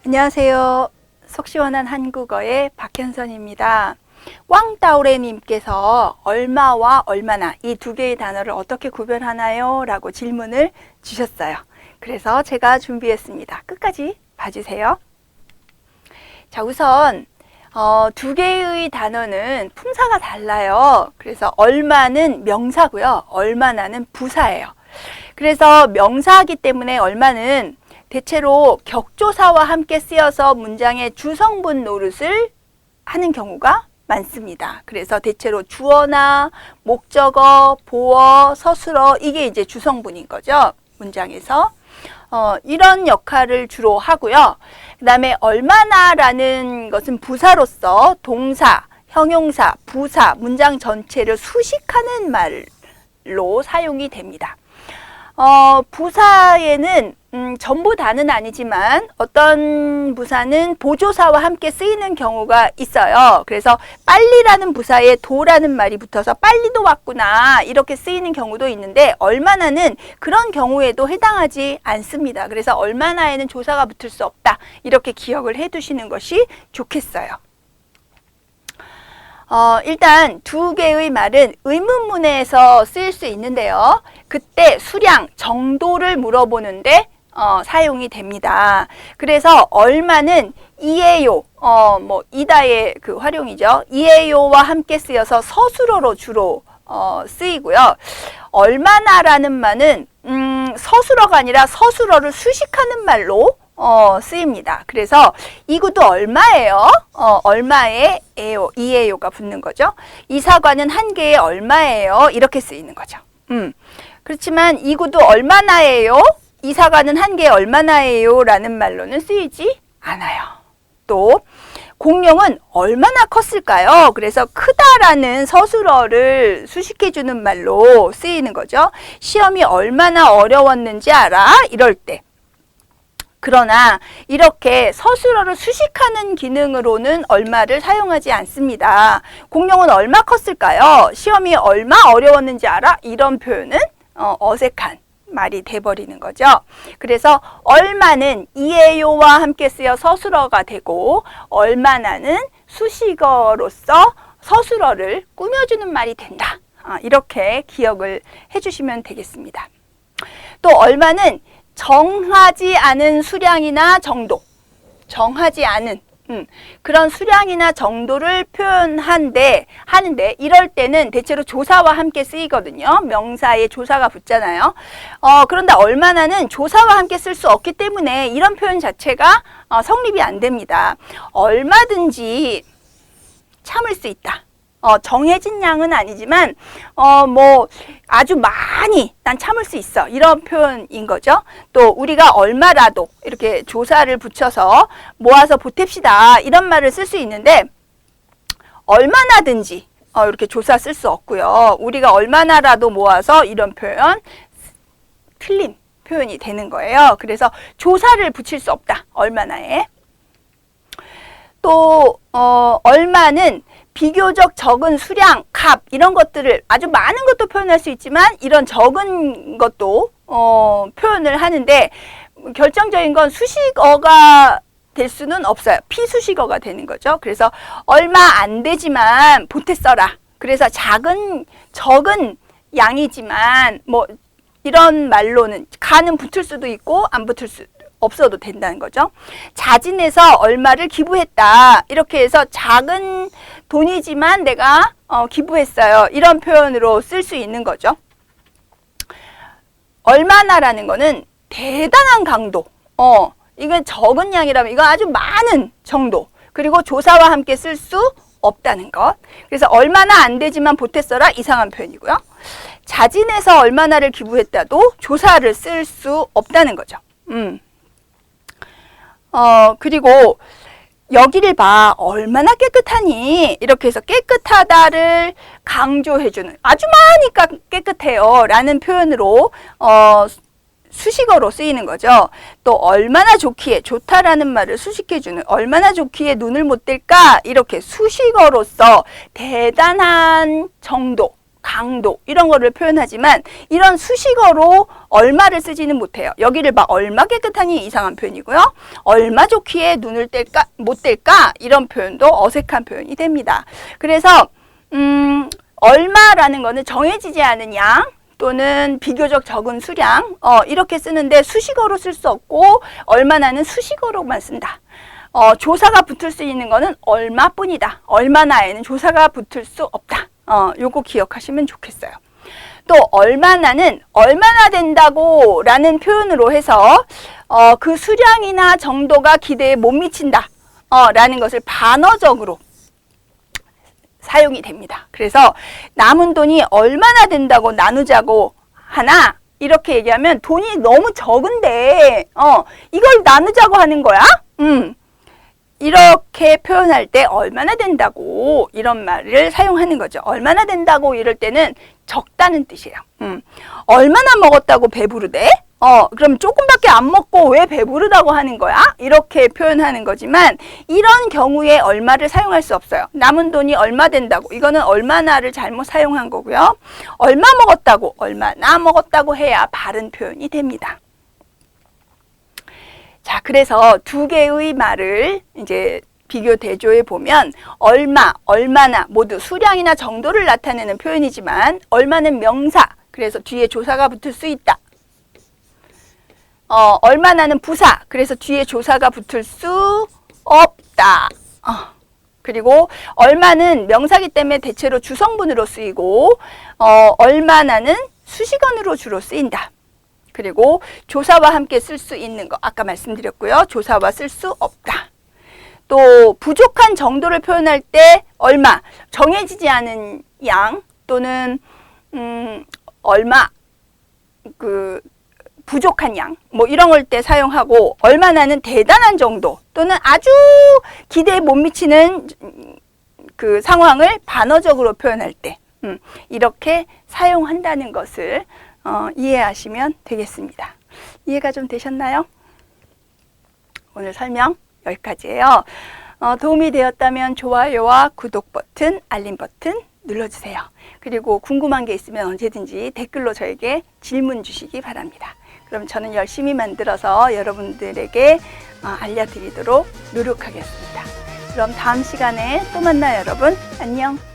안녕하세요. 속시원한 한국어의 박현선입니다. 꽝따오레님께서 얼마와 얼마나 이 두 개의 단어를 어떻게 구별하나요? 라고 질문을 주셨어요. 그래서 제가 준비했습니다. 끝까지 봐주세요. 자, 우선 두 개의 단어는 품사가 달라요. 그래서 얼마는 명사고요. 얼마나는 부사예요. 그래서 명사이기 때문에 얼마는 대체로 격조사와 함께 쓰여서 문장의 주성분 노릇을 하는 경우가 많습니다. 그래서 대체로 주어나 목적어, 보어, 서술어 이게 이제 주성분인 거죠. 문장에서. 이런 역할을 주로 하고요. 그 다음에 얼마나라는 것은 부사로서 동사, 형용사, 부사, 문장 전체를 수식하는 말로 사용이 됩니다. 부사에는 전부 다는 아니지만 어떤 부사는 보조사와 함께 쓰이는 경우가 있어요. 그래서 빨리라는 부사에 도라는 말이 붙어서 빨리도 왔구나 이렇게 쓰이는 경우도 있는데 얼마나는 그런 경우에도 해당하지 않습니다. 그래서 얼마나에는 조사가 붙을 수 없다 이렇게 기억을 해 두시는 것이 좋겠어요. 일단 두 개의 말은 의문문에서 쓰일 수 있는데요. 그때 수량, 정도를 물어보는데 사용이 됩니다. 그래서 얼마는 이에요, 이다의 그 활용이죠. 이에요와 함께 쓰여서 서술어로 주로 쓰이고요. 얼마나라는 말은 서술어가 아니라 서술어를 수식하는 말로 쓰입니다. 그래서 이 구두 얼마예요? 얼마에 이에요가 붙는 거죠. 이 사과는 한 개에 얼마예요? 이렇게 쓰이는 거죠. 그렇지만 이 구두 얼마나예요? 이 사과는 한 개에 얼마나예요? 라는 말로는 쓰이지 않아요. 또 공룡은 얼마나 컸을까요? 그래서 크다라는 서술어를 수식해주는 말로 쓰이는 거죠. 시험이 얼마나 어려웠는지 알아? 이럴 때. 그러나 이렇게 서술어를 수식하는 기능으로는 얼마를 사용하지 않습니다. 공룡은 얼마 컸을까요? 시험이 얼마 어려웠는지 알아? 이런 표현은 어색한 말이 돼버리는 거죠. 그래서 얼마는 이에요와 함께 쓰여 서술어가 되고 얼마나는 수식어로서 서술어를 꾸며주는 말이 된다. 이렇게 기억을 해주시면 되겠습니다. 또 얼마는 정하지 않은 수량이나 정도, 정하지 않은 그런 수량이나 정도를 하는데 이럴 때는 대체로 조사와 함께 쓰이거든요. 명사에 조사가 붙잖아요. 그런데 얼마나는 조사와 함께 쓸 수 없기 때문에 이런 표현 자체가 성립이 안 됩니다. 얼마든지 참을 수 있다. 정해진 양은 아니지만 아주 많이 난 참을 수 있어 이런 표현인 거죠. 또 우리가 얼마라도 이렇게 조사를 붙여서 모아서 보탭시다 이런 말을 쓸 수 있는데 얼마나든지 이렇게 조사 쓸 수 없고요. 우리가 얼마나라도 모아서 이런 표현 틀린 표현이 되는 거예요. 그래서 조사를 붙일 수 없다. 얼마나에. 또 얼마는 비교적 적은 수량, 값 이런 것들을 아주 많은 것도 표현할 수 있지만 이런 적은 것도 표현을 하는데 결정적인 건 수식어가 될 수는 없어요. 피수식어가 되는 거죠. 그래서 얼마 안 되지만 보태 써라. 그래서 적은 양이지만 이런 말로는 가는 붙을 수도 있고 안 붙을 수 없어도 된다는 거죠. 자진해서 얼마를 기부했다. 이렇게 해서 작은 돈이지만 내가 기부했어요. 이런 표현으로 쓸 수 있는 거죠. 얼마나라는 거는 대단한 강도. 이건 적은 양이라면 이건 아주 많은 정도. 그리고 조사와 함께 쓸 수 없다는 것. 그래서 얼마나 안 되지만 보태 써라 이상한 표현이고요. 자진해서 얼마나를 기부했다도 조사를 쓸 수 없다는 거죠. 그리고 여기를 봐. 얼마나 깨끗하니? 이렇게 해서 깨끗하다를 강조해주는 아주 많이 깨끗해요 라는 표현으로 수식어로 쓰이는 거죠. 또 얼마나 좋기에 좋다라는 말을 수식해주는 얼마나 좋기에 눈을 못 뗄까? 이렇게 수식어로서 대단한 정도 강도 이런 거를 표현하지만 이런 수식어로 얼마를 쓰지는 못해요. 여기를 막 얼마 깨끗하니 이상한 표현이고요. 얼마 좋기에 눈을 뗄까 못 뗄까 이런 표현도 어색한 표현이 됩니다. 그래서 얼마라는 거는 정해지지 않은 양 또는 비교적 적은 수량 이렇게 쓰는데 수식어로 쓸 수 없고 얼마나는 수식어로만 쓴다. 조사가 붙을 수 있는 거는 얼마뿐이다. 얼마나에는 조사가 붙을 수 없다. 요거 기억하시면 좋겠어요. 또 얼마나는 얼마나 된다고 라는 표현으로 해서 그 수량이나 정도가 기대에 못 미친다 라는 것을 반어적으로 사용이 됩니다. 그래서 남은 돈이 얼마나 된다고 나누자고 하나 이렇게 얘기하면 돈이 너무 적은데 이걸 나누자고 하는 거야? 이렇게 표현할 때 얼마나 된다고 이런 말을 사용하는 거죠. 얼마나 된다고 이럴 때는 적다는 뜻이에요. 얼마나 먹었다고 배부르대? 그럼 조금밖에 안 먹고 왜 배부르다고 하는 거야? 이렇게 표현하는 거지만 이런 경우에 얼마를 사용할 수 없어요. 남은 돈이 얼마 된다고 이거는 얼마나를 잘못 사용한 거고요. 얼마 먹었다고 얼마나 먹었다고 해야 바른 표현이 됩니다. 자, 그래서 두 개의 말을 이제 비교 대조해 보면 얼마, 얼마나 모두 수량이나 정도를 나타내는 표현이지만 얼마는 명사, 그래서 뒤에 조사가 붙을 수 있다. 얼마나는 부사, 그래서 뒤에 조사가 붙을 수 없다. 그리고 얼마는 명사기 때문에 대체로 주성분으로 쓰이고 얼마나는 수식어로 주로 쓰인다. 그리고 조사와 함께 쓸 수 있는 거 아까 말씀드렸고요. 조사와 쓸 수 없다. 또 부족한 정도를 표현할 때 얼마, 정해지지 않은 양 또는 얼마, 부족한 양, 뭐 이런 걸 때 사용하고 얼마나는 대단한 정도 또는 아주 기대에 못 미치는 그 상황을 반어적으로 표현할 때 이렇게 사용한다는 것을 이해하시면 되겠습니다. 이해가 좀 되셨나요? 오늘 설명 여기까지예요. 도움이 되었다면 좋아요와 구독 버튼, 알림 버튼 눌러주세요. 그리고 궁금한 게 있으면 언제든지 댓글로 저에게 질문 주시기 바랍니다. 그럼 저는 열심히 만들어서 여러분들에게 알려드리도록 노력하겠습니다. 그럼 다음 시간에 또 만나요, 여러분. 안녕.